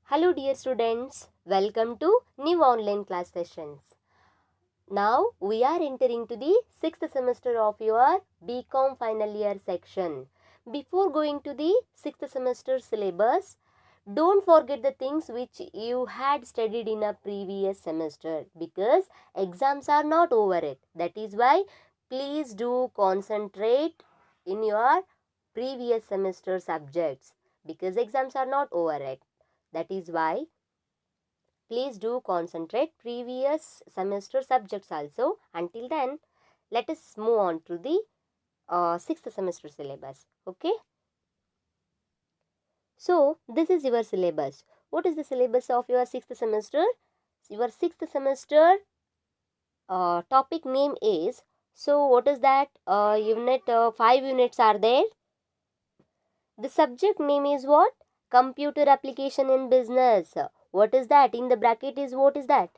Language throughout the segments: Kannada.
Hello dear students, welcome to new online class sessions. Now we are entering to the 6th semester of your BCom final year section. Before going to the 6th semester syllabus, don't forget the things which you had studied in a previous semester because exams are not over it. That is why please do concentrate in your previous semester subjects because exams are not over it. That is why please do concentrate previous semester subjects also. Until then, let us move on to the 6th semester syllabus. Okay. So, this is your syllabus. What is the syllabus of your 6th semester? Your 6th semester topic name is, so what is that? Unit 5 units are there. The subject name is what? Computer application in business. What is that? In the bracket is what is that?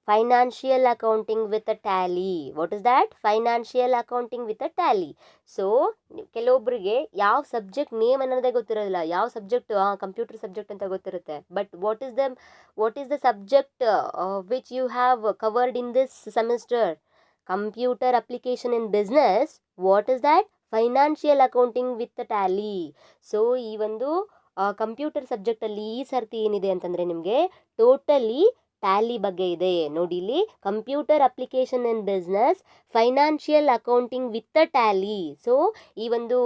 Financial accounting with a tally. What is that? Financial accounting with a tally. So ಕೆಲವೊಬ್ಬರಿಗೆ ಯಾವ ಸಬ್ಜೆಕ್ಟ್ ನೇಮ್ ಅನ್ನೋದೇ ಗೊತ್ತಿರೋದಿಲ್ಲ. ಯಾವ ಸಬ್ಜೆಕ್ಟ್ ಕಂಪ್ಯೂಟರ್ ಸಬ್ಜೆಕ್ಟ್ ಅಂತ ಗೊತ್ತಿರುತ್ತೆ. But what is the subject which you have covered in this semester? Computer application in business. What is that? Financial accounting with Tally. So ಈ ಒಂದು ಕಂಪ್ಯೂಟರ್ ಸಬ್ಜೆಕ್ಟಲ್ಲಿ ಈ ಸರ್ತಿ ಏನಿದೆ ಅಂತಂದರೆ ನಿಮಗೆ ಟೋಟಲಿ ಟ್ಯಾಲಿ ಬಗ್ಗೆ ಇದೆ. ನೋಡಿ ಇಲ್ಲಿ, computer application in business, financial accounting with Tally. So ಈ ಒಂದು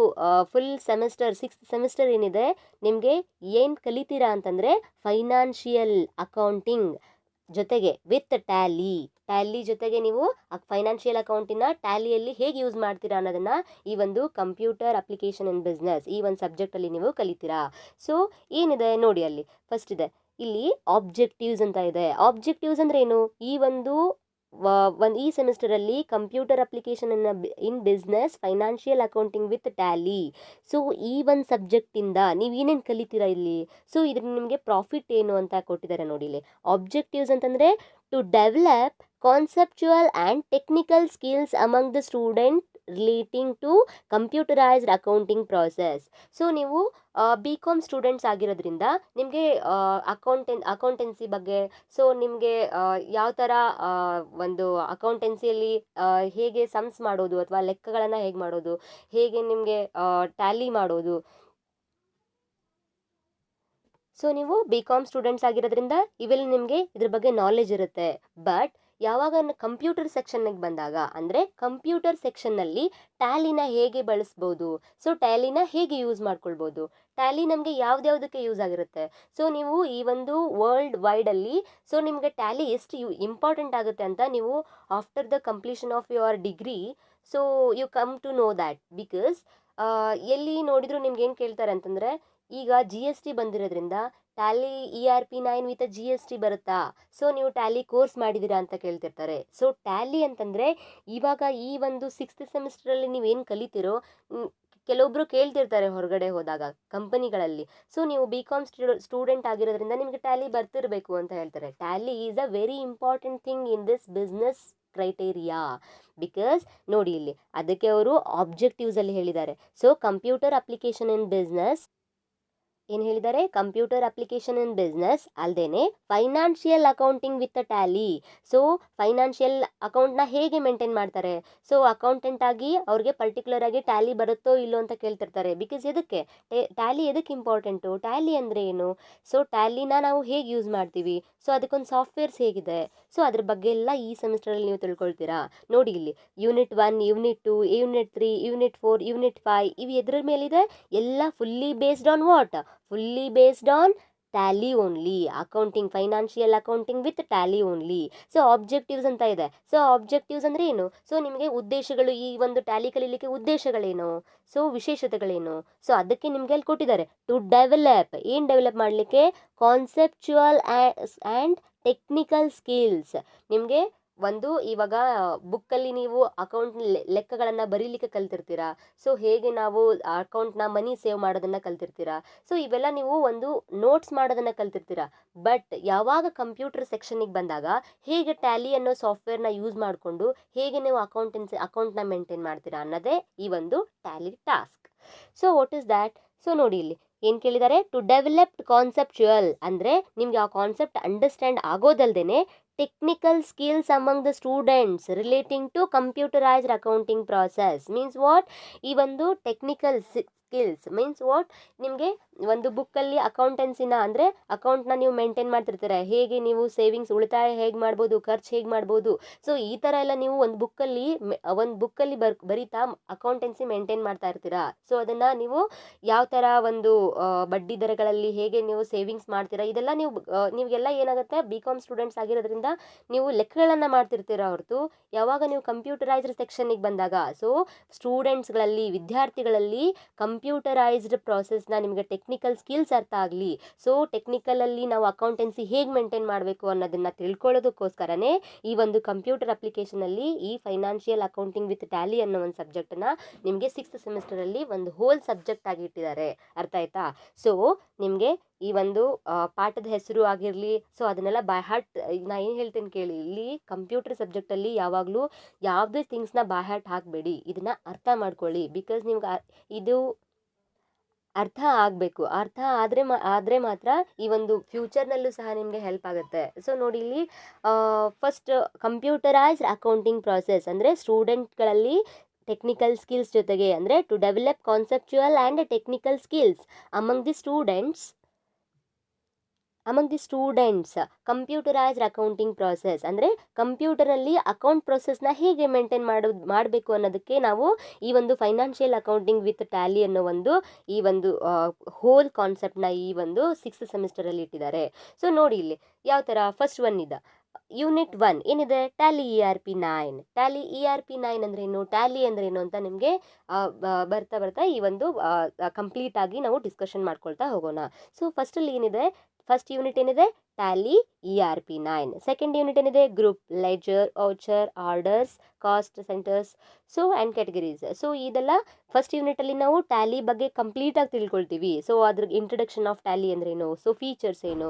ಫುಲ್ ಸೆಮಿಸ್ಟರ್ 6th ಸೆಮಿಸ್ಟರ್ ಏನಿದೆ ನಿಮಗೆ ಏನು ಕಲಿತೀರಾ ಅಂತಂದರೆ ಫೈನಾನ್ಷಿಯಲ್ ಅಕೌಂಟಿಂಗ್ ಜೊತೆಗೆ ವಿತ್ ಟ್ಯಾಲಿ ಜೊತೆಗೆ ನೀವು ಫೈನಾನ್ಷಿಯಲ್ ಅಕೌಂಟಿನ ಟ್ಯಾಲಿಯಲ್ಲಿ ಹೇಗೆ ಯೂಸ್ ಮಾಡ್ತೀರಾ ಅನ್ನೋದನ್ನು ಈ ಒಂದು ಕಂಪ್ಯೂಟರ್ ಅಪ್ಲಿಕೇಶನ್ ಇನ್ ಬಿಸ್ನೆಸ್ ಈ ಒಂದು ಸಬ್ಜೆಕ್ಟಲ್ಲಿ ನೀವು ಕಲಿತೀರಾ. ಸೊ ಏನಿದೆ ನೋಡಿ, ಅಲ್ಲಿ ಫಸ್ಟ್ ಇದೆ ಇಲ್ಲಿ ಆಬ್ಜೆಕ್ಟಿವ್ಸ್ ಅಂತ ಇದೆ. ಆಬ್ಜೆಕ್ಟಿವ್ಸ್ ಅಂದ್ರೆ ಏನು? ಈ ಒಂದು ಈ ಸೆಮಿಸ್ಟರಲ್ಲಿ computer application in business, financial accounting with Tally. So ಈ ಒಂದು ಸಬ್ಜೆಕ್ಟಿಂದ ನೀವು ಏನೇನು ಕಲಿತೀರಾ ಇಲ್ಲಿ? ಸೊ ಇದರಿಂದ ನಿಮಗೆ ಪ್ರಾಫಿಟ್ ಏನು ಅಂತ ಕೊಟ್ಟಿದ್ದಾರೆ ನೋಡಿ ಇಲ್ಲಿ. ಆಬ್ಜೆಕ್ಟಿವ್ಸ್ ಅಂತಂದರೆ to develop conceptual and technical skills among the student relating to computerised accounting process. So ನೀವು BCom ಸ್ಟೂಡೆಂಟ್ಸ್ ಆಗಿರೋದ್ರಿಂದ ನಿಮಗೆ ಅಕೌಂಟೆನ್ಸಿ ಬಗ್ಗೆ, ಸೊ ನಿಮಗೆ ಯಾವ ಥರ ಒಂದು ಅಕೌಂಟೆನ್ಸಿಯಲ್ಲಿ ಹೇಗೆ ಸಮ್ಸ್ ಮಾಡೋದು ಅಥವಾ ಲೆಕ್ಕಗಳನ್ನು ಹೇಗೆ ಮಾಡೋದು, ಹೇಗೆ ನಿಮಗೆ ಟ್ಯಾಲಿ ಮಾಡೋದು. ಸೊ ನೀವು BCom ಸ್ಟೂಡೆಂಟ್ಸ್ ಆಗಿರೋದ್ರಿಂದ ಇವೆಲ್ಲ ನಿಮಗೆ ಇದ್ರ ಬಗ್ಗೆ ನಾಲೆಜ್ ಇರುತ್ತೆ. ಬಟ್ ಯಾವಾಗ ಕಂಪ್ಯೂಟರ್ ಸೆಕ್ಷನ್ಗೆ ಬಂದಾಗ, ಅಂದರೆ ಕಂಪ್ಯೂಟರ್ ಸೆಕ್ಷನ್ನಲ್ಲಿ ಟ್ಯಾಲಿನ ಹೇಗೆ ಬಳಸ್ಬೋದು, ಸೊ ಟ್ಯಾಲಿನ ಹೇಗೆ ಯೂಸ್ ಮಾಡ್ಕೊಳ್ಬೋದು, ಟ್ಯಾಲಿ ನಮಗೆ ಯಾವ್ದ್ಯಾವುದಕ್ಕೆ ಯೂಸ್ ಆಗಿರುತ್ತೆ, ಸೊ ನೀವು ಈ ಒಂದು ವರ್ಲ್ಡ್ ವೈಡಲ್ಲಿ ಸೊ ನಿಮಗೆ ಟ್ಯಾಲಿ ಎಷ್ಟು ಇಂಪಾರ್ಟೆಂಟ್ ಆಗುತ್ತೆ ಅಂತ ನೀವು after the completion of your degree so you come to know that. Because ಎಲ್ಲಿ ನೋಡಿದ್ರು ನಿಮ್ಗೆ ಏನು ಕೇಳ್ತಾರೆ ಅಂತಂದರೆ, ಈಗ GST ಬಂದಿರೋದ್ರಿಂದ ಟ್ಯಾಲಿ ERP9 ವಿತ್ GST ಬರುತ್ತಾ, ಸೊ ನೀವು ಟ್ಯಾಲಿ ಕೋರ್ಸ್ ಮಾಡಿದ್ದೀರಾ ಅಂತ ಕೇಳ್ತಿರ್ತಾರೆ. ಸೊ ಟ್ಯಾಲಿ ಅಂತಂದರೆ ಇವಾಗ ಈ ಒಂದು 6th ಸೆಮಿಸ್ಟರಲ್ಲಿ ನೀವೇನು ಕಲಿತೀರೋ, ಕೆಲವೊಬ್ಬರು ಕೇಳ್ತಿರ್ತಾರೆ ಹೊರಗಡೆ ಹೋದಾಗ ಕಂಪನಿಗಳಲ್ಲಿ, ಸೊ ನೀವು BCom ಸ್ಟೂಡೆಂಟ್ ಆಗಿರೋದ್ರಿಂದ ನಿಮಗೆ ಟ್ಯಾಲಿ ಬರ್ತಿರಬೇಕು ಅಂತ ಹೇಳ್ತಾರೆ. Tally is a very important thing in this business criteria. Because ನೋಡಿ ಇಲ್ಲಿ ಅದಕ್ಕೆ ಅವರು ಆಬ್ಜೆಕ್ಟಿವ್ಸಲ್ಲಿ ಹೇಳಿದ್ದಾರೆ. So computer application in business ಏನು ಹೇಳಿದ್ದಾರೆ? ಕಂಪ್ಯೂಟರ್ ಅಪ್ಲಿಕೇಶನ್ ಇನ್ ಬಿಸ್ನೆಸ್ ಅಲ್ಲದೆ financial accounting with Tally. So financial ಅಕೌಂಟ್ನ ಹೇಗೆ ಮೇಂಟೈನ್ ಮಾಡ್ತಾರೆ, ಸೊ ಅಕೌಂಟೆಂಟ್ ಆಗಿ ಅವ್ರಿಗೆ ಪರ್ಟಿಕ್ಯುಲರ್ ಆಗಿ ಟ್ಯಾಲಿ ಬರುತ್ತೋ ಇಲ್ಲೋ ಅಂತ ಕೇಳ್ತಿರ್ತಾರೆ. ಬಿಕಾಸ್ ಎದಕ್ಕೆ ಟ್ಯಾಲಿ ಎದಕ್ಕೆ ಇಂಪಾರ್ಟೆಂಟು, ಟ್ಯಾಲಿ ಅಂದರೆ ಏನು, ಸೊ ಟ್ಯಾಲಿನ ನಾವು ಹೇಗೆ ಯೂಸ್ ಮಾಡ್ತೀವಿ, ಸೊ ಅದಕ್ಕೊಂದು ಸಾಫ್ಟ್ವೇರ್ಸ್ ಹೇಗಿದೆ, ಸೊ ಅದ್ರ ಬಗ್ಗೆ ಎಲ್ಲ ಈ ಸೆಮಿಸ್ಟರಲ್ಲಿ ನೀವು ತಿಳ್ಕೊಳ್ತೀರಾ. ನೋಡಿ ಇಲ್ಲಿ unit 1, unit 2, unit 3, unit 4, unit 5 ಇವು ಎದ್ರ ಮೇಲಿದೆ? ಎಲ್ಲ fully based on what? Fully based on Tally only. Accounting, financial accounting with Tally only. So objectives ಅಂತ ಇದೆ. ಸೊ ಆಬ್ಜೆಕ್ಟಿವ್ಸ್ ಅಂದರೆ ಏನು? ಸೊ ನಿಮಗೆ ಉದ್ದೇಶಗಳು, ಈ ಒಂದು ಟ್ಯಾಲಿ ಕಲೀಲಿಕ್ಕೆ ಉದ್ದೇಶಗಳೇನು, ಸೊ ವಿಶೇಷತೆಗಳೇನು, ಸೊ ಅದಕ್ಕೆ ನಿಮಗೆ ಅಲ್ಲಿ ಕೊಟ್ಟಿದ್ದಾರೆ. ಟು ಡೆವಲಪ್, ಏನು ಡೆವಲಪ್ ಮಾಡಲಿಕ್ಕೆ? Conceptual and technical skills. ನಿಮಗೆ ಒಂದು ಇವಾಗ ಬುಕ್ಕಲ್ಲಿ ನೀವು ಅಕೌಂಟ್ ಲೆಕ್ಕಗಳನ್ನು ಬರೀಲಿಕ್ಕೆ ಕಲ್ತಿರ್ತೀರಾ. ಸೊ ಹೇಗೆ ನಾವು ಅಕೌಂಟ್ನ ಮನಿ ಸೇವ್ ಮಾಡೋದನ್ನು ಕಲ್ತಿರ್ತೀರಾ. ಸೊ ಇವೆಲ್ಲ ನೀವು ಒಂದು ನೋಟ್ಸ್ ಮಾಡೋದನ್ನು ಕಲ್ತಿರ್ತೀರಾ. ಬಟ್ ಯಾವಾಗ ಕಂಪ್ಯೂಟರ್ ಸೆಕ್ಷನಿಗೆ ಬಂದಾಗ ಹೇಗೆ ಟ್ಯಾಲಿ ಅನ್ನೋ ಸಾಫ್ಟ್ವೇರ್ನ ಯೂಸ್ ಮಾಡಿಕೊಂಡು ಹೇಗೆ ನೀವು ಅಕೌಂಟ್ನ ಮೇಂಟೈನ್ ಮಾಡ್ತೀರಾ ಅನ್ನೋದೇ ಈ ಒಂದು Tally task. So what is that? So ನೋಡಿ ಇಲ್ಲಿ ಏನು ಕೇಳಿದ್ದಾರೆ? ಟು ಡೆವಲಪ್ಡ್ ಕಾನ್ಸೆಪ್ಚುಯಲ್ ಅಂದರೆ ನಿಮಗೆ ಆ ಕಾನ್ಸೆಪ್ಟ್ ಅಂಡರ್ಸ್ಟ್ಯಾಂಡ್ ಆಗೋದಲ್ದೇನೆ technical skills among the students relating to computerised accounting process means what? ಈ ಒಂದು ಟೆಕ್ನಿಕಲ್ ಸ್ಕಿಲ್ಸ್ ಮೀನ್ಸ್ ವಾಟ್? ನಿಮಗೆ ಒಂದು ಬುಕ್ಕಲ್ಲಿ ಅಕೌಂಟೆನ್ಸಿನ ಅಂದರೆ ಅಕೌಂಟ್ನ ನೀವು ಮೇಂಟೈನ್ ಮಾಡ್ತಿರ್ತೀರ, ಹೇಗೆ ನೀವು ಸೇವಿಂಗ್ಸ್ ಉಳಿತಾಯ ಹೇಗೆ ಮಾಡ್ಬೋದು, ಖರ್ಚು ಹೇಗೆ ಮಾಡ್ಬೋದು. ಸೊ ಈ ಥರ ಎಲ್ಲ ನೀವು ಒಂದು ಬುಕ್ಕಲ್ಲಿ ಬರಿತಾ ಅಕೌಂಟೆನ್ಸಿ ಮೇಂಟೈನ್ ಮಾಡ್ತಾ ಇರ್ತೀರಾ. ಸೊ ಅದನ್ನು ನೀವು ಯಾವ ಥರ ಒಂದು ಬಡ್ಡಿ ದರಗಳಲ್ಲಿ ಹೇಗೆ ನೀವು ಸೇವಿಂಗ್ಸ್ ಮಾಡ್ತೀರಾ, ಇದೆಲ್ಲ ನೀವೆಲ್ಲ ಏನಾಗುತ್ತೆ, ಬಿ ಕಾಮ್ ಸ್ಟೂಡೆಂಟ್ಸ್ ಆಗಿರೋದ್ರಿಂದ ನೀವು ಲೆಕ್ಕಗಳನ್ನು ಮಾಡ್ತಿರ್ತೀರ ಹೊರತು ಯಾವಾಗ ನೀವು ಕಂಪ್ಯೂಟರೈಸ್ಡ್ ಸೆಕ್ಷನ್ನಿಗೆ ಬಂದಾಗ ಸೊ ಸ್ಟೂಡೆಂಟ್ಸ್ಗಳಲ್ಲಿ ವಿದ್ಯಾರ್ಥಿಗಳಲ್ಲಿ ಕಂಪ್ಯೂಟರೈಸ್ಡ್ ಪ್ರಾಸೆಸ್ನ ನಿಮಗೆ ಟೆಕ್ನಿಕಲ್ ಸ್ಕಿಲ್ಸ್ ಅರ್ಥ ಆಗಲಿ. ಸೊ ಟೆಕ್ನಿಕಲಲ್ಲಿ ನಾವು ಅಕೌಂಟೆನ್ಸಿ ಹೇಗೆ ಮೇಂಟೈನ್ ಮಾಡಬೇಕು ಅನ್ನೋದನ್ನು ತಿಳ್ಕೊಳ್ಳೋದಕ್ಕೋಸ್ಕರನೇ ಈ ಒಂದು ಕಂಪ್ಯೂಟರ್ ಅಪ್ಲಿಕೇಶನಲ್ಲಿ ಈ ಫೈನಾನ್ಷಿಯಲ್ ಅಕೌಂಟಿಂಗ್ ವಿತ್ ಟ್ಯಾಲಿ ಅನ್ನೋ ಒಂದು ಸಬ್ಜೆಕ್ಟನ್ನು ನಿಮಗೆ 6th ಸೆಮಿಸ್ಟರಲ್ಲಿ ಒಂದು ಹೋಲ್ ಸಬ್ಜೆಕ್ಟ್ ಆಗಿ ಇಟ್ಟಿದ್ದಾರೆ. ಅರ್ಥ ಆಯ್ತಾ? ಸೊ ನಿಮಗೆ ಈ ಒಂದು ಪಾಠದ ಹೆಸರು ಆಗಿರಲಿ, ಸೊ ಅದನ್ನೆಲ್ಲ ಬೈ ಹಾರ್ಟ್ ನಾ ಏನು ಹೇಳ್ತೇನೆ ಕೇಳಿ, ಇಲ್ಲಿ ಕಂಪ್ಯೂಟರ್ ಸಬ್ಜೆಕ್ಟಲ್ಲಿ ಯಾವಾಗಲೂ ಯಾವುದೇ ಥಿಂಗ್ಸ್ನ ಬೈ ಹಾರ್ಟ್ ಹಾಕಬೇಡಿ, ಇದನ್ನು ಅರ್ಥ ಮಾಡ್ಕೊಳ್ಳಿ. ಬಿಕಾಸ್ ನಿಮ್ಗೆ ಇದು ಅರ್ಥ ಆಗಬೇಕು. ಅರ್ಥ ಆದರೆ ಮಾತ್ರ ಈ ಒಂದು ಫ್ಯೂಚರ್ನಲ್ಲೂ ಸಹ ನಿಮಗೆ ಹೆಲ್ಪ್ ಆಗುತ್ತೆ. ಸೊ ನೋಡಿ ಇಲ್ಲಿ ಫಸ್ಟ್ ಕಂಪ್ಯೂಟರೈಸ್ಡ್ ಅಕೌಂಟಿಂಗ್ ಪ್ರಾಸೆಸ್ ಅಂದರೆ ಸ್ಟೂಡೆಂಟ್ಗಳಲ್ಲಿ ಟೆಕ್ನಿಕಲ್ ಸ್ಕಿಲ್ಸ್ ಜೊತೆಗೆ ಅಂದರೆ to develop conceptual and technical skills among the students computerised accounting process ಅಂದರೆ ಕಂಪ್ಯೂಟರಲ್ಲಿ ಅಕೌಂಟ್ ಪ್ರೊಸೆಸ್ನ ಹೇಗೆ ಮೇಂಟೈನ್ ಮಾಡಬೇಕು ಅನ್ನೋದಕ್ಕೆ ನಾವು ಈ ಒಂದು ಫೈನಾನ್ಷಿಯಲ್ ಅಕೌಂಟಿಂಗ್ ವಿತ್ ಟ್ಯಾಲಿ ಅನ್ನೋ ಈ ಒಂದು ಹೋಲ್ ಕಾನ್ಸೆಪ್ಟ್ನ ಈ ಒಂದು 6th ಸೆಮಿಸ್ಟರಲ್ಲಿ ಇಟ್ಟಿದ್ದಾರೆ. ಸೊ ನೋಡಿ ಇಲ್ಲಿ ಯಾವ ಥರ ಫಸ್ಟ್ ಒನ್ ಇದೆ ಯೂನಿಟ್ 1 ಏನಿದೆ? Tally ERP9. ಟ್ಯಾಲಿ ERP9 ಅಂದ್ರೆ ಏನು, ಟ್ಯಾಲಿ ಅಂದ್ರೆ ಏನು ಅಂತ ನಿಮಗೆ ಬರ್ತಾ ಈ ಒಂದು ಕಂಪ್ಲೀಟ್ ಆಗಿ ನಾವು ಡಿಸ್ಕಷನ್ ಮಾಡ್ಕೊಳ್ತಾ ಹೋಗೋಣ. ಸೊ ಫಸ್ಟಲ್ಲಿ ಏನಿದೆ, ಫಸ್ಟ್ ಯೂನಿಟ್ ಏನಿದೆ? Tally ERP9. ಸೆಕೆಂಡ್ ಯೂನಿಟ್ ಏನಿದೆ? Group ledger, voucher, orders, cost centres, so and categories. So ಇದೆಲ್ಲ ಫಸ್ಟ್ ಯೂನಿಟಲ್ಲಿ ನಾವು ಟ್ಯಾಲಿ ಬಗ್ಗೆ ಕಂಪ್ಲೀಟಾಗಿ ತಿಳ್ಕೊಳ್ತೀವಿ. ಸೊ ಅದ್ರ ಇಂಟ್ರಡಕ್ಷನ್ ಆಫ್ ಟ್ಯಾಲಿ ಅಂದ್ರೆ ಏನು, ಸೊ ಫೀಚರ್ಸ್ ಏನು,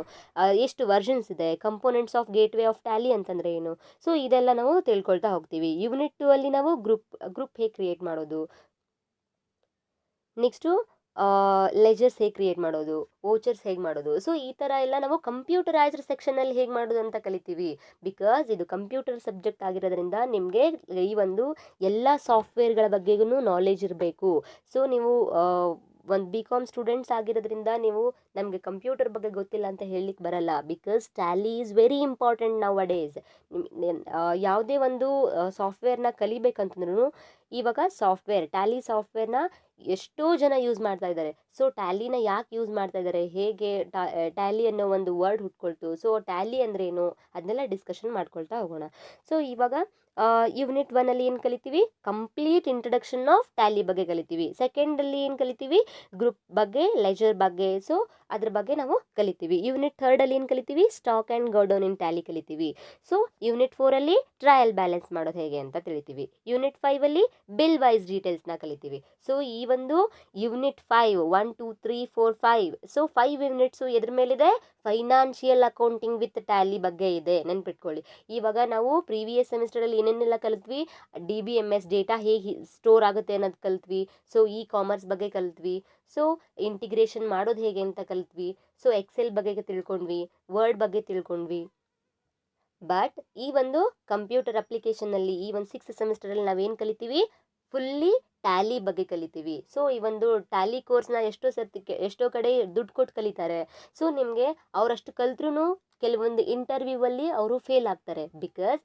ಎಷ್ಟು ವರ್ಷನ್ಸ್ ಇದೆ, components of gateway of Tally ಅಂತಂದರೆ ಏನು, ಸೊ ಇದೆಲ್ಲ ನಾವು ತಿಳ್ಕೊಳ್ತಾ ಹೋಗ್ತೀವಿ. ಯೂನಿಟ್ 2 ಅಲ್ಲಿ ನಾವು ಗ್ರೂಪ್ ಹೇಗೆ ಕ್ರಿಯೇಟ್ ಮಾಡೋದು, ನೆಕ್ಸ್ಟು ಲೆಜರ್ಸ್ ಹೇಗೆ ಕ್ರಿಯೇಟ್ ಮಾಡೋದು, ವೋಚರ್ಸ್ ಹೇಗೆ ಮಾಡೋದು, ಸೊ ಈ ಥರ ಎಲ್ಲ ನಾವು ಕಂಪ್ಯೂಟರೈಸ್ಡ್ ಸೆಕ್ಷನಲ್ಲಿ ಹೇಗೆ ಮಾಡೋದು ಅಂತ ಕಲಿತೀವಿ. ಬಿಕಾಸ್ ಇದು ಕಂಪ್ಯೂಟರ್ ಸಬ್ಜೆಕ್ಟ್ ಆಗಿರೋದ್ರಿಂದ ನಿಮಗೆ ಈ ಒಂದು ಎಲ್ಲ ಸಾಫ್ಟ್ವೇರ್ಗಳ ಬಗ್ಗೆಗೂ ನಾಲೆಜ್ ಇರಬೇಕು. ಸೊ ನೀವು ಒಂದು ಬಿ ಕಾಮ್ ಸ್ಟೂಡೆಂಟ್ಸ್ ಆಗಿರೋದ್ರಿಂದ ನೀವು ನಮಗೆ ಕಂಪ್ಯೂಟರ್ ಬಗ್ಗೆ ಗೊತ್ತಿಲ್ಲ ಅಂತ ಹೇಳಲಿಕ್ಕೆ ಬರಲ್ಲ. Because Tally is very important nowadays. ಯಾವುದೇ ಒಂದು ಸಾಫ್ಟ್ವೇರ್ನ ಕಲಿಬೇಕಂತಂದ್ರೂ ಇವಾಗ ಟ್ಯಾಲಿ ಸಾಫ್ಟ್ವೇರ್ನ ಎಷ್ಟೋ ಜನ ಯೂಸ್ ಮಾಡ್ತಾ ಇದ್ದಾರೆ. ಸೊ ಟ್ಯಾಲಿನ ಯಾಕೆ ಯೂಸ್ ಮಾಡ್ತಾ ಇದ್ದಾರೆ, ಹೇಗೆ ಟ್ಯಾಲಿ ಅನ್ನೋ ಒಂದು ವರ್ಡ್ ಹುಟ್ಕೊಳ್ತು, ಸೊ ಟ್ಯಾಲಿ ಅಂದ್ರೆ ಏನು ಅದನ್ನೆಲ್ಲ ಡಿಸ್ಕಷನ್ ಮಾಡ್ಕೊಳ್ತಾ ಹೋಗೋಣ. ಸೊ ಇವಾಗ ಯೂನಿಟ್ 1 ಏನು ಕಲಿತೀವಿ? ಕಂಪ್ಲೀಟ್ ಇಂಟ್ರಡಕ್ಷನ್ ಆಫ್ ಟ್ಯಾಲಿ ಬಗ್ಗೆ ಕಲಿತೀವಿ. ಸೆಕೆಂಡಲ್ಲಿ ಏನು ಕಲಿತೀವಿ? ಗ್ರೂಪ್ ಬಗ್ಗೆ, ಲೆಜರ್ ಬಗ್ಗೆ, ಸೊ ಅದ್ರ ಬಗ್ಗೆ ನಾವು ಕಲಿತೀವಿ. ಯೂನಿಟ್ 3 ಏನು ಕಲಿತೀವಿ? Stock and godown in Tally ಕಲಿತೀವಿ. ಸೊ ಯೂನಿಟ್ 4 ಟ್ರಯಲ್ ಬ್ಯಾಲೆನ್ಸ್ ಮಾಡೋದು ಹೇಗೆ ಅಂತ ತಿಳಿತೀವಿ. ಯೂನಿಟ್ 5 ಬಿಲ್ ವೈಸ್ ಡೀಟೇಲ್ಸ್ನ ಕಲಿತೀವಿ. ಸೊ ಈ ಒಂದು ಯೂನಿಟ್ 5 1 2 3 4 5 ಸೊ 5 ಯೂನಿಟ್ಸು ಎದ್ರ ಮೇಲಿದೆ? ಫೈನಾನ್ಷಿಯಲ್ ಅಕೌಂಟಿಂಗ್ ವಿತ್ ಟ್ಯಾಲಿ ಬಗ್ಗೆ ಇದೆ, ನೆನ್ಪಿಟ್ಕೊಳ್ಳಿ. ಇವಾಗ ನಾವು ಪ್ರೀವಿಯಸ್ ಸೆಮಿಸ್ಟರಲ್ಲಿ ಏನೇನೆಲ್ಲ ಕಲಿತ್ವಿ? DBMS ಡೇಟಾ ಹೇಗೆ ಸ್ಟೋರ್ ಆಗುತ್ತೆ ಅನ್ನೋದು ಕಲಿತ್ವಿ. ಸೊ ಕಾಮರ್ಸ್ ಬಗ್ಗೆ ಕಲಿತ್ವಿ. ಸೊ ಇಂಟಿಗ್ರೇಷನ್ ಮಾಡೋದು ಹೇಗೆ ಅಂತ ಕಲಿತ್ವಿ. ಸೊ ಎಕ್ಸೆಲ್ ಬಗ್ಗೆ ತಿಳ್ಕೊಂಡ್ವಿ, ವರ್ಡ್ ಬಗ್ಗೆ ತಿಳ್ಕೊಂಡ್ವಿ. ಬಟ್ ಈ ಒಂದು ಕಂಪ್ಯೂಟರ್ ಅಪ್ಲಿಕೇಶನ್ನಲ್ಲಿ ಈ ಒಂದು 6th ಸೆಮಿಸ್ಟರಲ್ಲಿ ನಾವೇನು ಕಲಿತೀವಿ? ಫುಲ್ಲಿ ಟ್ಯಾಲಿ ಬಗ್ಗೆ ಕಲಿತೀವಿ. ಸೊ ಈ ಒಂದು ಟ್ಯಾಲಿ ಕೋರ್ಸ್ನ ಎಷ್ಟೋ ಕಡೆ ದುಡ್ಡು ಕೊಟ್ಟು ಕಲಿತಾರೆ. ಸೊ ನಿಮಗೆ ಅವರಷ್ಟು ಕಲ್ತ್ರೂ ಕೆಲವೊಂದು ಇಂಟರ್ವ್ಯೂವಲ್ಲಿ ಅವರು ಫೇಲ್ ಆಗ್ತಾರೆ. ಬಿಕಾಸ್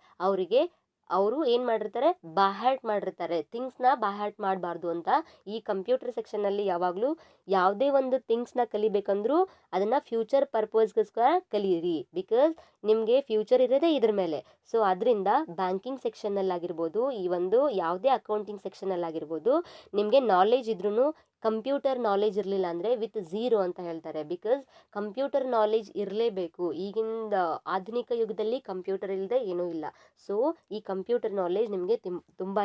ಅವರು ಏನು ಮಾಡಿರ್ತಾರೆ? ಬಾಹ್ಯಾಟ್ ಮಾಡಿರ್ತಾರೆ. ಥಿಂಗ್ಸ್ನ ಬಾಹ್ಯಾಟ್ ಮಾಡಬಾರ್ದು ಅಂತ. ಈ ಕಂಪ್ಯೂಟರ್ ಸೆಕ್ಷನಲ್ಲಿ ಯಾವಾಗಲೂ ಯಾವುದೇ ಒಂದು ಥಿಂಗ್ಸ್ನ ಕಲಿಬೇಕಂದ್ರೂ ಅದನ್ನು ಫ್ಯೂಚರ್ ಪರ್ಪಸ್ಗೋಸ್ಕರ ಕಲೀರಿ. ಬಿಕಾಸ್ ನಿಮಗೆ ಫ್ಯೂಚರ್ ಇರೋದೇ ಇದ್ರ ಮೇಲೆ. ಸೊ ಅದರಿಂದ ಬ್ಯಾಂಕಿಂಗ್ ಸೆಕ್ಷನ್ನಲ್ಲಾಗಿರ್ಬೋದು, ಈ ಒಂದು ಯಾವುದೇ ಅಕೌಂಟಿಂಗ್ ಸೆಕ್ಷನಲ್ಲಾಗಿರ್ಬೋದು, ನಿಮಗೆ ನಾಲೆಜ್ ಇದ್ರೂ ಕಂಪ್ಯೂಟರ್ ನಾಲೆಜ್ ಇರಲಿಲ್ಲ ಅಂದರೆ ವಿತ್ ಝೀರೋ ಅಂತ ಹೇಳ್ತಾರೆ. ಬಿಕಾಸ್ ಕಂಪ್ಯೂಟರ್ ನಾಲೆಜ್ ಇರಲೇಬೇಕು. ಈಗಿನ ಆಧುನಿಕ ಯುಗದಲ್ಲಿ ಕಂಪ್ಯೂಟರ್ ಇಲ್ಲದೆ ಏನೂ ಇಲ್ಲ. ಸೊ ಈ ಕಂಪ್ಯೂಟರ್ ನಾಲೆಜ್ ನಿಮಗೆ ತುಂಬಾ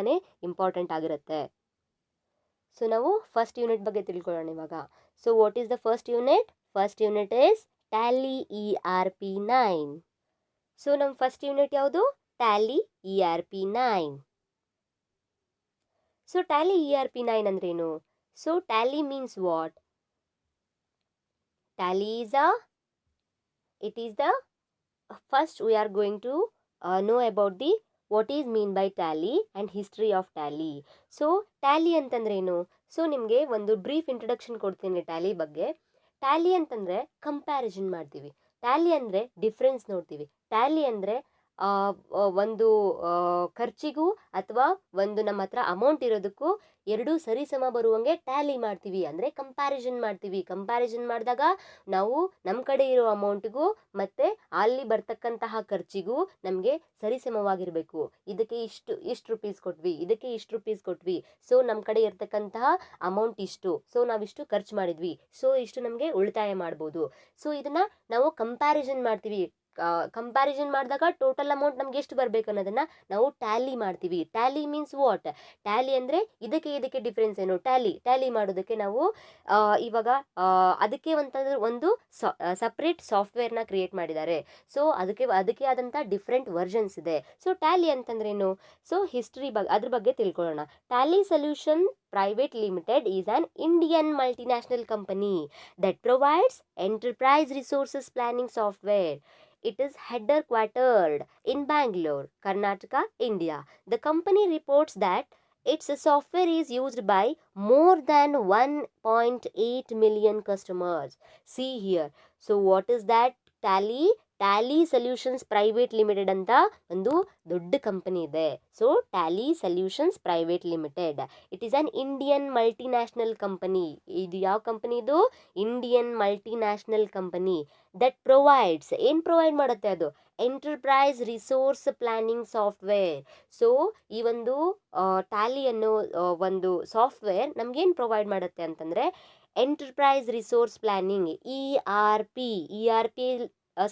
ಇಂಪಾರ್ಟೆಂಟ್ ಆಗಿರುತ್ತೆ. ಸೊ ನಾವು ಫಸ್ಟ್ ಯೂನಿಟ್ ಬಗ್ಗೆ ತಿಳ್ಕೊಳ್ಳೋಣ ಇವಾಗ. So what is the first unit? First unit is Tally ERP9. So ನಮ್ಮ ಫಸ್ಟ್ ಯೂನಿಟ್ ಯಾವುದು? Tally ERP9. So Tally ERP9 ಅಂದ್ರೇನು? So Tally means what? Tally is it is the first we are going to know about the what is mean by tally and history of tally. So Tally ಅಂತಂದ್ರೇನು? ಸೊ ನಿಮಗೆ ಒಂದು ಬ್ರೀಫ್ ಇಂಟ್ರಡಕ್ಷನ್ ಕೊಡ್ತೀನಿ ಟ್ಯಾಲಿ ಬಗ್ಗೆ. ಟ್ಯಾಲಿ ಅಂತಂದರೆ ಕಂಪ್ಯಾರಿಸನ್ ಮಾಡ್ತೀವಿ. ಟ್ಯಾಲಿ ಅಂದರೆ ಡಿಫ್ರೆನ್ಸ್ ನೋಡ್ತೀವಿ. ಟ್ಯಾಲಿ ಅಂದರೆ ಒಂದು ಖರ್ಚಿಗೂ ಅಥವಾ ಒಂದು ನಮ್ಮ ಹತ್ರ ಅಮೌಂಟ್ ಇರೋದಕ್ಕೂ ಎರಡೂ ಸರಿಸಮ ಬರುವಂಗೆ ಟ್ಯಾಲಿ ಮಾಡ್ತೀವಿ, ಅಂದರೆ ಕಂಪ್ಯಾರಿಸನ್ ಮಾಡ್ತೀವಿ. ಕಂಪ್ಯಾರಿಸನ್ ಮಾಡಿದಾಗ ನಾವು ನಮ್ಮ ಕಡೆ ಇರೋ ಅಮೌಂಟ್ಗೂ ಮತ್ತು ಅಲ್ಲಿ ಬರ್ತಕ್ಕಂತಹ ಖರ್ಚಿಗೂ ನಮಗೆ ಸರಿಸಮವಾಗಿರಬೇಕು. ಇದಕ್ಕೆ ಇಷ್ಟು ರುಪೀಸ್ ಕೊಟ್ವಿ, ಇದಕ್ಕೆ ಇಷ್ಟು ರುಪೀಸ್ ಕೊಟ್ವಿ, ಸೊ ನಮ್ಮ ಕಡೆ ಇರ್ತಕ್ಕಂತಹ ಅಮೌಂಟ್ ಇಷ್ಟು, ಸೊ ನಾವಿಷ್ಟು ಖರ್ಚು ಮಾಡಿದ್ವಿ, ಸೊ ಇಷ್ಟು ನಮಗೆ ಉಳಿತಾಯ ಮಾಡ್ಬೋದು. ಸೊ ಇದನ್ನು ನಾವು ಕಂಪ್ಯಾರಿಸನ್ ಮಾಡ್ತೀವಿ. ಕಂಪ್ಯಾರಿಸನ್ ಮಾಡಿದಾಗ ಟೋಟಲ್ ಅಮೌಂಟ್ ನಮ್ಗೆ ಎಷ್ಟು ಬರಬೇಕು ಅನ್ನೋದನ್ನು ನಾವು ಟ್ಯಾಲಿ ಮಾಡ್ತೀವಿ. Tally means what? ಟ್ಯಾಲಿ ಅಂದರೆ ಇದಕ್ಕೆ ಡಿಫ್ರೆನ್ಸ್ ಏನು? ಟ್ಯಾಲಿ ಮಾಡೋದಕ್ಕೆ ನಾವು ಇವಾಗ ಅದಕ್ಕೆ ಒಂದು ಸಪ್ರೇಟ್ ಸಾಫ್ಟ್ವೇರ್ನ ಕ್ರಿಯೇಟ್ ಮಾಡಿದ್ದಾರೆ. ಸೊ ಅದಕ್ಕೆ ಆದಂಥ ಡಿಫ್ರೆಂಟ್ ವರ್ಷನ್ಸ್ ಇದೆ. ಸೊ ಟ್ಯಾಲಿ ಅಂತಂದ್ರೇನು? ಸೊ ಹಿಸ್ಟ್ರಿ ಅದ್ರ ಬಗ್ಗೆ ತಿಳ್ಕೊಳ್ಳೋಣ. Tally solution Private Limited is an Indian multinational company that provides enterprise resources planning software. It is headquartered in Bangalore, Karnataka, India. The company reports that its software is used by more than 1.8 million customers. See here. So what is that? Tally solutions private limited ಅಂತ ಒಂದು ದೊಡ್ಡ ಕಂಪನಿ ಇದೆ. So Tally solutions private limited, it is an Indian multinational company. ಇದು ಯಾವ ಕಂಪನಿ? ಇದು Indian multinational company that provides, ಏನು ಪ್ರೊವೈಡ್ ಮಾಡುತ್ತೆ ಅದು? Enterprise resource planning software. So ಈ ಒಂದು ಟ್ಯಾಲಿ ಅನ್ನೋ ಒಂದು ಸಾಫ್ಟ್ವೇರ್ ನಮಗೇನು ಪ್ರೊವೈಡ್ ಮಾಡುತ್ತೆ ಅಂತಂದರೆ enterprise resource planning, ERP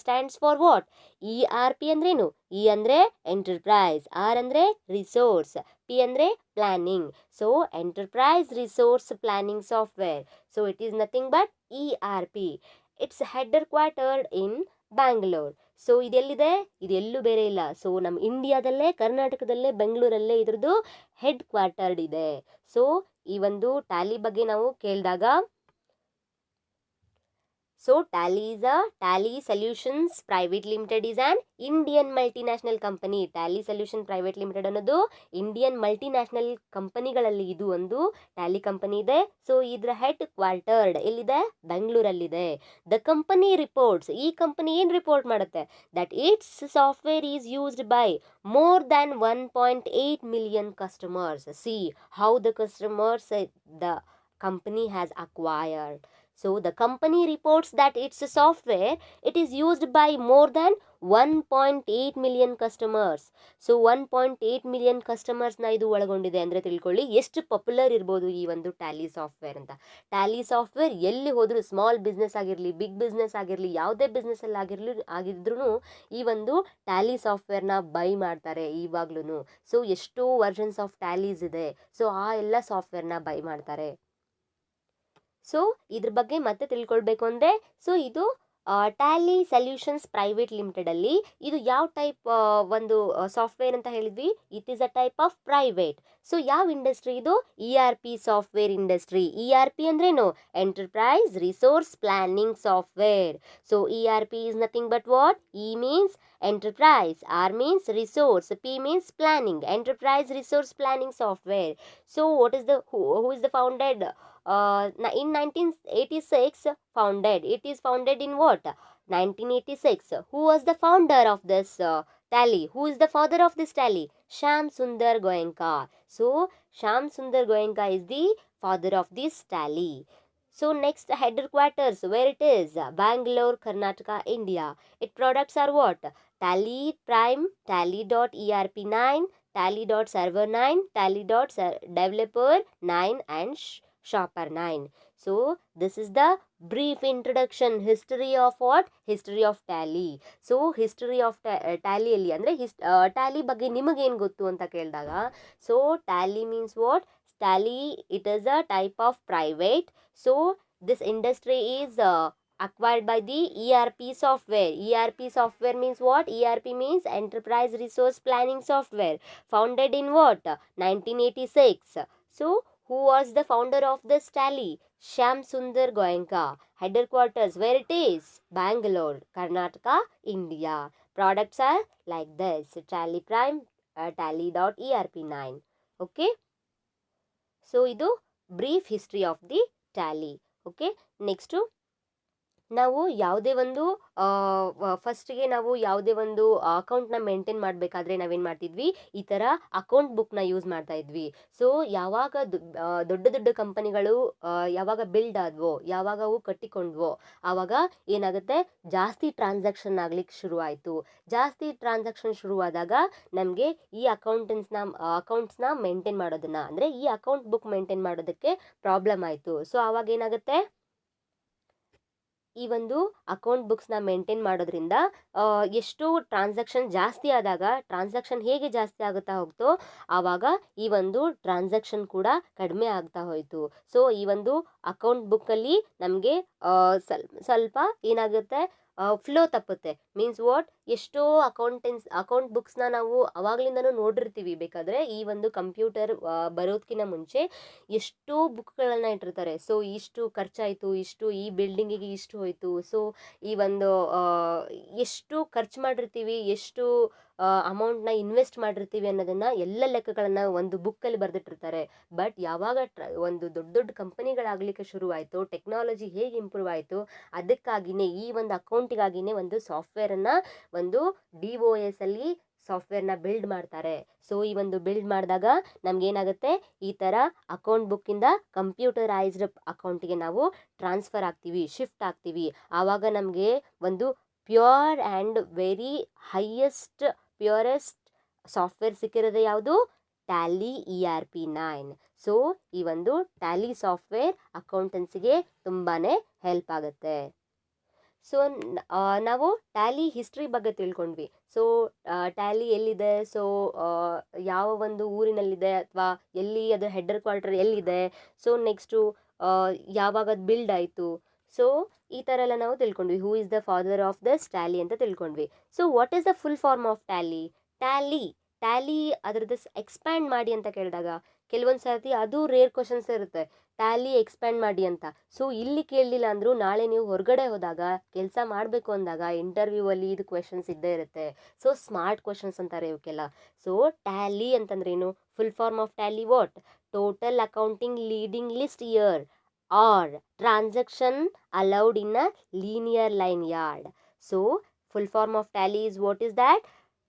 stands for what? ERP ಅಂದ್ರೇನು? ಇ ಅಂದರೆ ಎಂಟರ್ಪ್ರೈಸ್, ಆರ್ ಅಂದರೆ ರಿಸೋರ್ಸ್, ಪಿ ಅಂದರೆ planning. So enterprise resource planning software. So it is nothing but ERP. It's headquartered in Bangalore. So ಇದೆಲ್ಲಿದೆ? ಇದೆಲ್ಲೂ ಬೇರೆ ಇಲ್ಲ. ಸೊ ನಮ್ಮ ಇಂಡಿಯಾದಲ್ಲೇ, ಕರ್ನಾಟಕದಲ್ಲೇ, ಬೆಂಗಳೂರಲ್ಲೇ ಇದ್ರದ್ದು ಹೆಡ್ ಕ್ವಾರ್ಟರ್ಡ್ ಇದೆ. ಸೊ ಈ ಒಂದು ಟ್ಯಾಲಿ ಬಗ್ಗೆ ನಾವು ಕೇಳಿದಾಗ, so Tally solutions private limited is on Indian multinational company. Tally solution private limited ಅನ್ನೋದು ಇಂಡಿಯನ್ ಮಲ್ಟಿನ್ಯಾಷನಲ್ ಕಂಪನಿಗಳಲ್ಲಿ ಇದು ಒಂದು ಟ್ಯಾಲಿ ಕಂಪನಿ ಇದೆ. ಸೊ ಇದರ ಹೆಡ್ ಕ್ವಾರ್ಟರ್ಡ್ ಎಲ್ಲಿದೆ? ಬೆಂಗಳೂರಲ್ಲಿದೆ. ದ ಕಂಪನಿ ರಿಪೋರ್ಟ್ಸ್, ಈ ಕಂಪನಿ ಏನು ರಿಪೋರ್ಟ್ ಮಾಡುತ್ತೆ? That it's software is used by more than 1.8 million customers. See how the customers the company has acquired. So the company reports that its software, it is used by more than 1.8 million customers. So 1.8 million ಕಸ್ಟಮರ್ಸ್ನ ಇದು ಒಳಗೊಂಡಿದೆ ಅಂದರೆ ತಿಳ್ಕೊಳ್ಳಿ ಎಷ್ಟು ಪಾಪ್ಯುಲರ್ ಇರ್ಬೋದು ಈ ಒಂದು ಟ್ಯಾಲಿ ಸಾಫ್ಟ್ವೇರ್ ಅಂತ. ಟ್ಯಾಲಿ ಸಾಫ್ಟ್ವೇರ್ ಎಲ್ಲಿ ಹೋದರೂ, ಸ್ಮಾಲ್ ಬಿಸ್ನೆಸ್ ಆಗಿರಲಿ, ಬಿಗ್ ಬಿಸ್ನೆಸ್ ಆಗಿರಲಿ, ಯಾವುದೇ ಬಿಸ್ನೆಸ್ಸಲ್ಲಿ ಆಗಿದ್ರೂ ಈ ಒಂದು ಟ್ಯಾಲಿ ಸಾಫ್ಟ್ವೇರ್ನ ಬೈ ಮಾಡ್ತಾರೆ ಇವಾಗ್ಲೂ. ಸೊ ಎಷ್ಟೋ ವರ್ಷನ್ಸ್ ಆಫ್ ಟ್ಯಾಲೀಸ್ ಇದೆ. ಸೊ ಆ ಎಲ್ಲ ಸಾಫ್ಟ್ವೇರ್ನ ಬೈ ಮಾಡ್ತಾರೆ. ಸೊ ಇದ್ರ ಬಗ್ಗೆ ಮತ್ತೆ ತಿಳ್ಕೊಳ್ಬೇಕು ಅಂದರೆ, ಸೊ ಇದು ಟ್ಯಾಲಿ ಸೊಲ್ಯೂಷನ್ಸ್ ಪ್ರೈವೇಟ್ ಲಿಮಿಟೆಡಲ್ಲಿ ಇದು ಯಾವ ಟೈಪ್ ಒಂದು ಸಾಫ್ಟ್ವೇರ್ ಅಂತ ಹೇಳಿದ್ವಿ? It is a type of private. So ಯಾವ ಇಂಡಸ್ಟ್ರಿ ಇದು? ERP software industry. ERP ಅಂದ್ರೇನು? Enterprise resource planning software. So ERP is nothing but what? E means enterprise, R means resource, P means planning, enterprise resource planning software. So what is the who is the founded in 1986 founded? It is founded in what? 1986. Who was the founder of this tally? Who is the father of this tally? Shyam Sundar Goenka. So Shyam Sundar Goenka is the father of this tally. So next headquarters, where it is? Bangalore, Karnataka, India. Its products are what? Tally Prime, Tally.ERP9, Tally.Server 9, Tally.Developer 9 and Shopper 9. So this is the brief introduction, history of what? History of Tally. So history of Tally ಅಲ್ಲಿ ಅಂದರೆ ಟ್ಯಾಲಿ ಬಗ್ಗೆ ನಿಮಗೇನು ಗೊತ್ತು ಅಂತ ಕೇಳಿದಾಗ, so Tally means what? Tally, it is a type of private. So this industry is acquired by the ERP software. ERP software means what? ERP means enterprise resource planning software. Founded in what? 1986. So Who was the founder of this Tally? Shyam Sundar Goenka. Headquarters, where it is? Bangalore, Karnataka, India. Products are like this: Tally Prime, Tally.ERP9. Okay. So ಇದು brief history of the Tally. Okay, next ನಾವು ಯಾವುದೇ ಒಂದು ಫಸ್ಟಿಗೆ ನಾವು ಯಾವುದೇ ಒಂದು ಅಕೌಂಟ್ನ ಮೇಂಟೈನ್ ಮಾಡಬೇಕಾದ್ರೆ ನಾವೇನು ಮಾಡ್ತಿದ್ವಿ, ಈ ಥರ ಅಕೌಂಟ್ ಬುಕ್ನ ಯೂಸ್ ಮಾಡ್ತಾ ಇದ್ವಿ. ಸೊ ಯಾವಾಗ ದೊಡ್ಡ ದೊಡ್ಡ ಕಂಪನಿಗಳು ಯಾವಾಗ ಬಿಲ್ಡ್ ಆದ್ವೋ, ಯಾವಾಗ ಅವು ಕಟ್ಟಿಕೊಂಡ್ವೋ, ಆವಾಗ ಏನಾಗುತ್ತೆ, ಜಾಸ್ತಿ ಟ್ರಾನ್ಸಾಕ್ಷನ್ ಆಗ್ಲಿಕ್ಕೆ ಶುರುವಾಯಿತು. ಜಾಸ್ತಿ ಟ್ರಾನ್ಸಾಕ್ಷನ್ ಶುರುವಾದಾಗ ನಮಗೆ ಈ ಅಕೌಂಟ್ಸ್ನ ಮೇಂಟೈನ್ ಮಾಡೋದನ್ನ, ಅಂದರೆ ಈ ಅಕೌಂಟ್ ಬುಕ್ ಮೇಂಟೈನ್ ಮಾಡೋದಕ್ಕೆ ಪ್ರಾಬ್ಲಮ್ ಆಯಿತು. ಸೊ ಆವಾಗ ಏನಾಗುತ್ತೆ, ಈ ಒಂದು ಅಕೌಂಟ್ ಬುಕ್ಸ್ನ ಮೇಂಟೈನ್ ಮಾಡೋದ್ರಿಂದ ಎಷ್ಟು ಟ್ರಾನ್ಸಾಕ್ಷನ್ ಜಾಸ್ತಿ ಆದಾಗ, ಟ್ರಾನ್ಸಾಕ್ಷನ್ ಹೇಗೆ ಜಾಸ್ತಿ ಆಗುತ್ತಾ ಹೋಗ್ತೋ ಆವಾಗ ಈ ಒಂದು ಟ್ರಾನ್ಸಾಕ್ಷನ್ ಕೂಡ ಕಡಿಮೆ ಆಗ್ತಾ ಹೋಯಿತು. ಸೊ ಈ ಒಂದು ಅಕೌಂಟ್ ಬುಕ್ಕಲ್ಲಿ ನಮಗೆ ಸ್ವಲ್ಪ ಏನಾಗುತ್ತೆ, ಫ್ಲೋ ತಪ್ಪುತ್ತೆ. ಮೀನ್ಸ್ ವಾಟ್, ಎಷ್ಟೋ ಅಕೌಂಟ್ ಬುಕ್ಸ್ನ ನಾವು ಅವಾಗ್ಲಿಂದನೂ ನೋಡಿರ್ತೀವಿ. ಬೇಕಾದರೆ ಈ ಒಂದು ಕಂಪ್ಯೂಟರ್ ಬರೋದಕ್ಕಿಂತ ಮುಂಚೆ ಎಷ್ಟೋ ಬುಕ್ಗಳನ್ನು ಇಟ್ಟಿರ್ತಾರೆ. ಸೊ ಇಷ್ಟು ಖರ್ಚಾಯಿತು, ಇಷ್ಟು ಈ ಬಿಲ್ಡಿಂಗಿಗೆ ಇಷ್ಟು ಹೋಯಿತು, ಸೊ ಈ ಒಂದು ಎಷ್ಟು ಖರ್ಚು ಮಾಡಿರ್ತೀವಿ, ಎಷ್ಟು ಅಮೌಂಟ್ನ ಇನ್ವೆಸ್ಟ್ ಮಾಡಿರ್ತೀವಿ ಅನ್ನೋದನ್ನು ಎಲ್ಲ ಲೆಕ್ಕಗಳನ್ನು ಒಂದು ಬುಕ್ಕಲ್ಲಿ ಬರೆದಿಟ್ಟಿರ್ತಾರೆ. ಬಟ್ ಯಾವಾಗ ಒಂದು ದೊಡ್ಡ ದೊಡ್ಡ ಕಂಪನಿಗಳಾಗಲಿಕ್ಕೆ ಶುರುವಾಯಿತು, ಟೆಕ್ನಾಲಜಿ ಹೇಗೆ ಇಂಪ್ರೂವ್ ಆಯಿತು, ಅದಕ್ಕಾಗಿಯೇ ಈ ಒಂದು ಅಕೌಂಟಿಗಾಗಿಯೇ ಒಂದು ಸಾಫ್ಟ್ವೇರನ್ನು, ಒಂದು DOS ಅಲ್ಲಿ ಸಾಫ್ಟ್ವೇರ್ನ ಬಿಲ್ಡ್ ಮಾಡ್ತಾರೆ. ಸೊ ಈ ಒಂದು ಬಿಲ್ಡ್ ಮಾಡಿದಾಗ ನಮಗೇನಾಗುತ್ತೆ, ಈ ಥರ ಅಕೌಂಟ್ ಬುಕ್ಕಿಂದ ಕಂಪ್ಯೂಟರೈಸ್ಡ್ ಅಕೌಂಟಿಗೆ ನಾವು ಟ್ರಾನ್ಸ್ಫರ್ ಆಗ್ತೀವಿ, ಶಿಫ್ಟ್ ಆಗ್ತೀವಿ. ಆವಾಗ ನಮಗೆ ಒಂದು pure and very purest software ಸಿಕ್ಕಿರೋದು ಯಾವುದು? Tally ERP9. ಸೊ ಈ ಒಂದು ಟ್ಯಾಲಿ ಸಾಫ್ಟ್ವೇರ್ ಅಕೌಂಟೆನ್ಸಿಗೆ ತುಂಬಾ ಹೆಲ್ಪ್ ಆಗುತ್ತೆ. ಸೊ ನಾವು ಟ್ಯಾಲಿ ಹಿಸ್ಟ್ರಿ ಬಗ್ಗೆ ತಿಳ್ಕೊಂಡ್ವಿ. ಸೊ ಟ್ಯಾಲಿ ಎಲ್ಲಿದೆ, ಸೊ ಯಾವ ಒಂದು ಊರಿನಲ್ಲಿದೆ, ಅಥವಾ ಎಲ್ಲಿ ಅದು ಹೆಡ್ಡರ್ ಕ್ವಾರ್ಟರ್ ಎಲ್ಲಿದೆ, ಸೊ ನೆಕ್ಸ್ಟು ಯಾವಾಗ ಅದು ಬಿಲ್ಡ್ ಆಯಿತು, ಸೊ ಈ ಥರ ಎಲ್ಲ ನಾವು ತಿಳ್ಕೊಂಡ್ವಿ. Who is the father of this Tally ಅಂತ ತಿಳ್ಕೊಂಡ್ವಿ. So what is the full form of Tally? Tally ಅದರದ್ದು ಎಕ್ಸ್ಪ್ಯಾಂಡ್ ಮಾಡಿ ಅಂತ ಕೇಳಿದಾಗ ಕೆಲವೊಂದು ಸರ್ತಿ ಅದು ರೇರ್ ಕ್ವಶನ್ಸ್ ಇರುತ್ತೆ, ಟ್ಯಾಲಿ ಎಕ್ಸ್ಪ್ಯಾಂಡ್ ಮಾಡಿ ಅಂತ. ಸೊ ಇಲ್ಲಿ ಕೇಳಲಿಲ್ಲ ಅಂದರೂ ನಾಳೆ ನೀವು ಹೊರಗಡೆ ಹೋದಾಗ, ಕೆಲಸ ಮಾಡಬೇಕು ಅಂದಾಗ, ಇಂಟರ್ವ್ಯೂ ಅಲ್ಲಿ ಇದು ಕ್ವೆಶನ್ಸ್ ಇದ್ದೇ ಇರುತ್ತೆ. ಸೊ ಸ್ಮಾರ್ಟ್ ಕ್ವೆಶನ್ಸ್ ಅಂತಾರೆ ಇವಕ್ಕೆಲ್ಲ. ಸೊ ಟ್ಯಾಲಿ ಅಂತಂದ್ರೇನು? Full form of Tally what? Total accounting leading list year are transaction allowed in a linear line yard. So full form of Tally is what is that?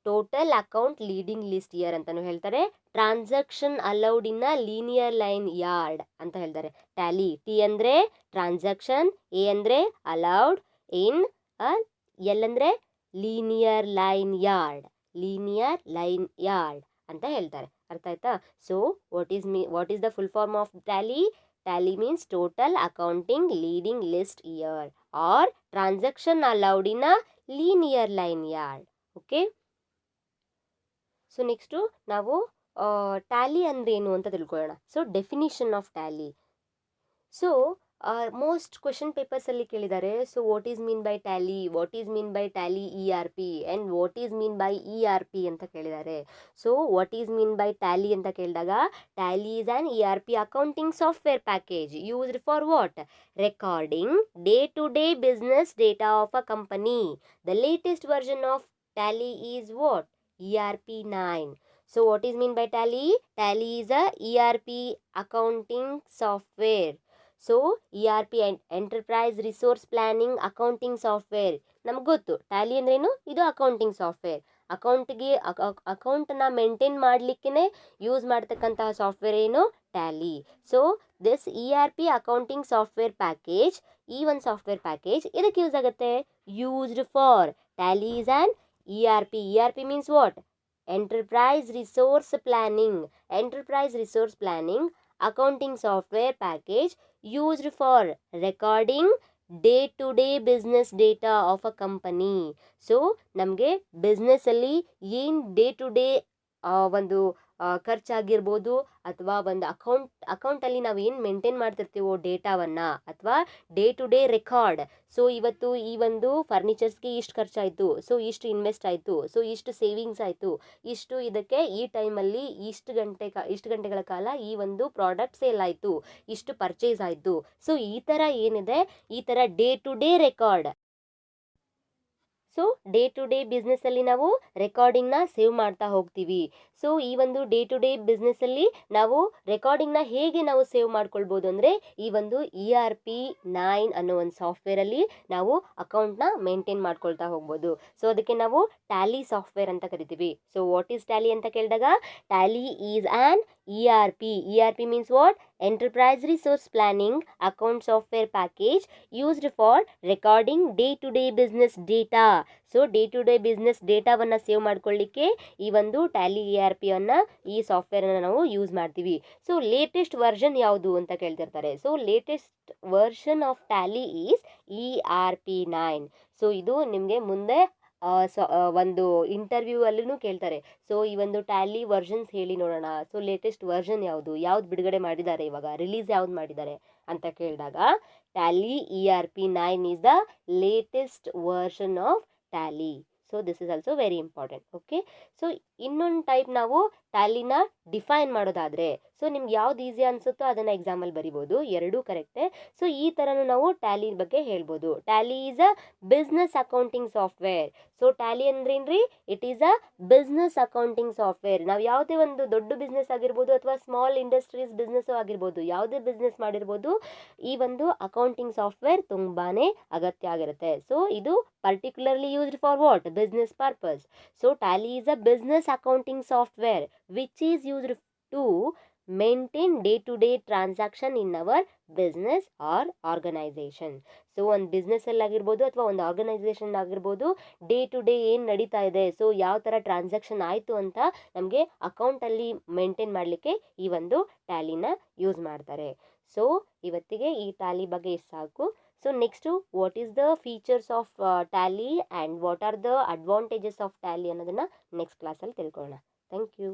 Total account leading list year ಅಂತಲೂ ಹೇಳ್ತಾರೆ, transaction allowed in a linear line yard ಅಂತ ಹೇಳ್ತಾರೆ. ಟ್ಯಾಲಿ, T ಅಂದರೆ ಟ್ರಾನ್ಸಾಕ್ಷನ್, A ಅಂದರೆ ಅಲೌಡ್, ಇನ್ L ಅಂದರೆ ಲೀನಿಯರ್ ಲೈನ್ ಯಾರ್ಡ್ ಅಂತ ಹೇಳ್ತಾರೆ. ಅರ್ಥ ಆಯ್ತಾ? So what is the full form of Tally? Tally means total accounting leading list year are transaction allowed in a linear line yard. Okay. So next ನಾವು ಟ್ಯಾಲಿ ಅಂದ್ರೇನು ಅಂತ ತಿಳ್ಕೊಳ್ಳೋಣ. So definition of Tally. So most question ಪೇಪರ್ಸಲ್ಲಿ ಕೇಳಿದ್ದಾರೆ. So what is mean by Tally, what is mean by Tally ERP and what is mean by ERP ಅಂತ ಕೇಳಿದ್ದಾರೆ. So what is mean by Tally ಅಂತ ಕೇಳಿದಾಗ, Tally is an ERP accounting software package used for what? Recording day to day business data of a company. The latest version of Tally is what? ERP9. So what is mean by tally? Tally is a ERP accounting software. So ERP enterprise resource planning accounting software. ನಮ್ಗೆ ಗೊತ್ತು ಟ್ಯಾಲಿ ಅಂದ್ರೇನು, ಇದು ಅಕೌಂಟಿಂಗ್ ಸಾಫ್ಟ್ವೇರ್. ಅಕೌಂಟನ್ನ ಮೇಂಟೈನ್ ಮಾಡಲಿಕ್ಕೆ ಯೂಸ್ ಮಾಡ್ತಕ್ಕಂತಹ ಸಾಫ್ಟ್ವೇರ್ ಏನು? Tally. So this ERP accounting software package, ಈ ಒಂದು ಸಾಫ್ಟ್ವೇರ್ ಪ್ಯಾಕೇಜ್ ಇದಕ್ಕೆ ಯೂಸ್ ಆಗುತ್ತೆ. Used for Tally is an ERP means what? Enterprise Resource Planning accounting software package used for recording day-to-day business data of a company. So ನಮಗೆ ಬಿಸ್ನೆಸ್ಸಲ್ಲಿ ಏನು ಡೇ ಟು ಡೇ ಒಂದು ಖರ್ಚಾಗಿರ್ಬೋದು, ಅಥವಾ ಒಂದು ಅಕೌಂಟಲ್ಲಿ ನಾವು ಏನು ಮೇಂಟೈನ್ ಮಾಡ್ತಿರ್ತೀವೋ ಡೇಟಾವನ್ನು, ಅಥವಾ day to day record. So ಇವತ್ತು ಈ ಒಂದು ಫರ್ನಿಚರ್ಸ್ಗೆ ಇಷ್ಟು ಖರ್ಚಾಯಿತು, ಸೊ ಇಷ್ಟು ಇನ್ವೆಸ್ಟ್ ಆಯಿತು, ಸೊ ಇಷ್ಟು ಸೇವಿಂಗ್ಸ್ ಆಯಿತು, ಇಷ್ಟು ಇದಕ್ಕೆ ಈ ಟೈಮಲ್ಲಿ ಇಷ್ಟು ಗಂಟೆಗಳ ಕಾಲ ಈ ಒಂದು ಪ್ರಾಡಕ್ಟ್ ಸೇಲ್ ಆಯಿತು, ಇಷ್ಟು ಪರ್ಚೇಸ್ ಆಯಿತು. ಸೊ ಈ ಥರ ಏನಿದೆ, ಈ ಥರ day to day record. So day to day ಬಿಸ್ನೆಸ್ಸಲ್ಲಿ ನಾವು ರೆಕಾರ್ಡಿಂಗ್ನ ಸೇವ್ ಮಾಡ್ತಾ ಹೋಗ್ತೀವಿ. ಸೊ ಈ ಒಂದು ಡೇ ಟು ಡೇ ಬಿಸ್ನೆಸ್ಸಲ್ಲಿ ನಾವು ರೆಕಾರ್ಡಿಂಗ್ನ ಹೇಗೆ ನಾವು ಸೇವ್ ಮಾಡ್ಕೊಳ್ಬೋದು ಅಂದರೆ, ಈ ಒಂದು ERP9 ಅನ್ನೋ ಒಂದು ಸಾಫ್ಟ್ವೇರಲ್ಲಿ ನಾವು ಅಕೌಂಟ್ನ ಮೇಂಟೈನ್ ಮಾಡ್ಕೊಳ್ತಾ ಹೋಗ್ಬೋದು. ಸೊ ಅದಕ್ಕೆ ನಾವು ಟ್ಯಾಲಿ ಸಾಫ್ಟ್ವೇರ್ ಅಂತ ಕರಿತೀವಿ. ಸೊ ವಾಟ್ ಈಸ್ ಟ್ಯಾಲಿ ಅಂತ ಕೇಳಿದಾಗ, Tally is an ERP means what? Enterprise Resource Planning account software package used for recording day-to-day business data. So day to day business ಡೇಟಾವನ್ನು ಸೇವ್ ಮಾಡ್ಕೊಳ್ಳಿಕ್ಕೆ ಈ ಒಂದು ಟ್ಯಾಲಿ ERP ಈ ಸಾಫ್ಟ್ವೇರನ್ನು ನಾವು ಯೂಸ್ ಮಾಡ್ತೀವಿ. ಸೊ ಲೇಟೆಸ್ಟ್ ವರ್ಷನ್ ಯಾವುದು ಅಂತ ಕೇಳ್ತಿರ್ತಾರೆ. So latest version of Tally is ERP9. So ಇದು ನಿಮಗೆ ಮುಂದೆ ಒಂದು ಇಂಟರ್ವ್ಯೂ ಅಲ್ಲೂ ಕೇಳ್ತಾರೆ. ಸೊ ಈ ಒಂದು ಟ್ಯಾಲಿ ವರ್ಷನ್ಸ್ ಹೇಳಿ ನೋಡೋಣ. ಸೊ ಲೇಟೆಸ್ಟ್ ವರ್ಷನ್ ಯಾವ್ದು ಬಿಡುಗಡೆ ಮಾಡಿದ್ದಾರೆ, ಇವಾಗ ರಿಲೀಸ್ ಯಾವ್ದು ಮಾಡಿದ್ದಾರೆ ಅಂತ ಕೇಳಿದಾಗ, Tally ERP9 is the latest version of Tally. So this is also very important. Okay, so ಇನ್ನೊಂದು ಟೈಪ್ ನಾವು ಟ್ಯಾಲಿನ ಡಿಫೈನ್ ಮಾಡೋದಾದರೆ, ಸೊ ನಿಮ್ಗೆ ಯಾವ್ದು ಈಸಿ ಅನಿಸುತ್ತೋ ಅದನ್ನು ಎಕ್ಸಾಮಲ್ಲಿ ಬರಿಬೋದು, ಎರಡೂ ಕರೆಕ್ಟೇ. ಸೊ ಈ ಥರನೂ ನಾವು ಟ್ಯಾಲಿ ಬಗ್ಗೆ ಹೇಳ್ಬೋದು. Tally is a business accounting software. So Tally ಅಂದ್ರೇನ್ರಿ? It is a business accounting software. ನಾವು ಯಾವುದೇ ಒಂದು ದೊಡ್ಡ ಬಿಸ್ನೆಸ್ ಆಗಿರ್ಬೋದು, ಅಥವಾ ಸ್ಮಾಲ್ ಇಂಡಸ್ಟ್ರೀಸ್ ಬಿಸ್ನೆಸ್ಸು ಆಗಿರ್ಬೋದು, ಯಾವುದೇ ಬಿಸ್ನೆಸ್ ಮಾಡಿರ್ಬೋದು, ಈ ಒಂದು ಅಕೌಂಟಿಂಗ್ ಸಾಫ್ಟ್ವೇರ್ ತುಂಬಾ ಅಗತ್ಯ ಆಗಿರುತ್ತೆ. ಸೊ ಇದು particularly used for what? Business purpose. So Tally is a business accounting software which is used to maintain day-to-day transaction in our business or organization. So ಒಂದು ಬಿಸ್ನೆಸ್ಸಲ್ಲಿ ಆಗಿರ್ಬೋದು, ಅಥವಾ ಒಂದು ಆರ್ಗನೈಸೇಷನ್ ಆಗಿರ್ಬೋದು, ಡೇ ಟು ಡೇ ಏನು ನಡೀತಾ ಇದೆ, ಸೊ ಯಾವ ಥರ ಟ್ರಾನ್ಸಾಕ್ಷನ್ ಆಯಿತು ಅಂತ ನಮಗೆ ಅಕೌಂಟಲ್ಲಿ ಮೇಂಟೈನ್ ಮಾಡಲಿಕ್ಕೆ ಈ ಒಂದು ಟ್ಯಾಲಿನ ಯೂಸ್ ಮಾಡ್ತಾರೆ. ಸೊ ಇವತ್ತಿಗೆ ಈ ಟ್ಯಾಲಿ ಬಗ್ಗೆ ಇಷ್ಟು ಸಾಕು. So next, what is the features of Tally and what are the advantages of Tally ಅನ್ನೋದನ್ನ ನೆಕ್ಸ್ಟ್ ಕ್ಲಾಸಲ್ಲಿ ತಿಳ್ಕೊಳ್ಳೋಣ. Thank you.